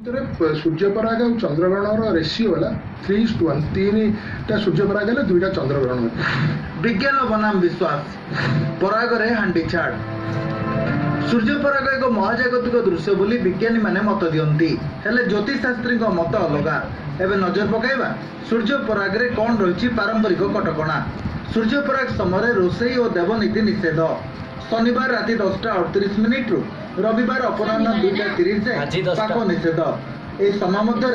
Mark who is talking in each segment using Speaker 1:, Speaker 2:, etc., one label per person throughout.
Speaker 1: सूर्यपराग और चंद्रग्रहण रेसीओ है 3:1 3टा सूर्यपराग है 2टा चंद्रग्रहण।
Speaker 2: विज्ञान बनाम विश्वास परागरे हांडी छाड़ सूर्यपराग एक महाजागतिक दृश्य बोली विज्ञानी माने मत दियंती हेले ज्योतिषशास्त्री मत अलगा। एवं नजर पकाइबा सूर्यपराग रे कौन रही पारंपरिक कटकणा। सूर्यपराग समय रोषेई और देवनीति निषेध। शनिवार राति 10:38 रु रविवार अपराह्न 2:30 जाए पाक निषेध। ए समय मध्य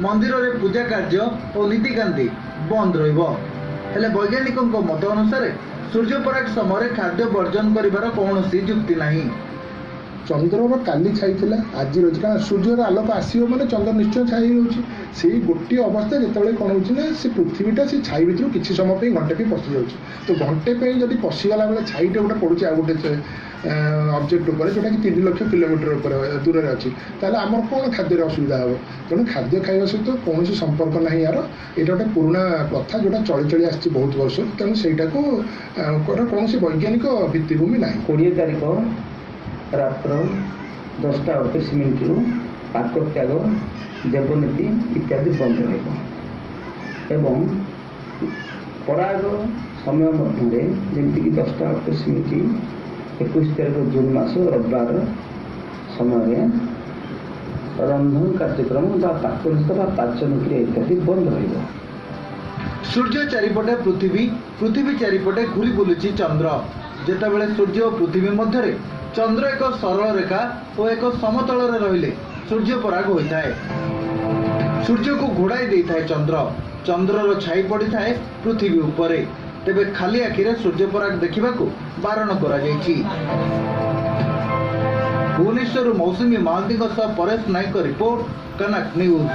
Speaker 2: मंदिर में पूजा कार्य और नीतिकांति बंद हेले वैज्ञानिकों मत अनुसार सूर्यपराग समय खाद्य वर्जन कर कौन जुक्ति नहीं।
Speaker 1: चंद्र काली छाई थिला आज रही कारण सूर्यर आलोक आसो मैंने चंद्र निश्चय छाई रोचे से गोटे अवस्था जिते कौन हो से पृथ्वीटा से छाई भर किसी समय घंटे भी पशि जाऊँगी तो घंटे जब पशिगला बेले छाईटे गोटे पड़ुचे आ गोटे ऑब्जेक्ट उपर जोटा कि 3 लाख किलोमीटर दूर में अच्छी ताल आमर कौन खाद्य असुविधा हे तेणु खाद्य खाଇବା सहित कौन संपर्क ना यार यहाँ गोटे पुराणा प्रथा जोटा चली चली आसी बहुत वर्ष तेणु से कौन वैज्ञानिक भित्तिभूमि ना।
Speaker 3: 20 तारीख रात्र 10:38 रु पाक त्याग देवनीति इत्यादि बंद एवं पराग समय मध्य जमीक 10:38 21 तारीख जून मास रविवार समय रंधन कार्यक्रम पाचन क्रिया इत्यादि बंद रहा।
Speaker 2: सूर्य चारिपटे पृथ्वी पृथ्वी चारिपटे घूरी बुलुची चंद्र जेतेबेले सूर्य और पृथ्वी मध्य चंद्र एक सरल रेखा और एक समतल रहिले सूर्यपराग होता है। सूर्य को घोड़ाई देता है चंद्रर छाई पड़ी थाए पृथ्वी उपरे तेबे खाली आखिरे सूर्यपराग देखा बारण करा जायछि। भुवनेश्वर मौसुमी महांती परेश नायक रिपोर्ट कनक न्यूज।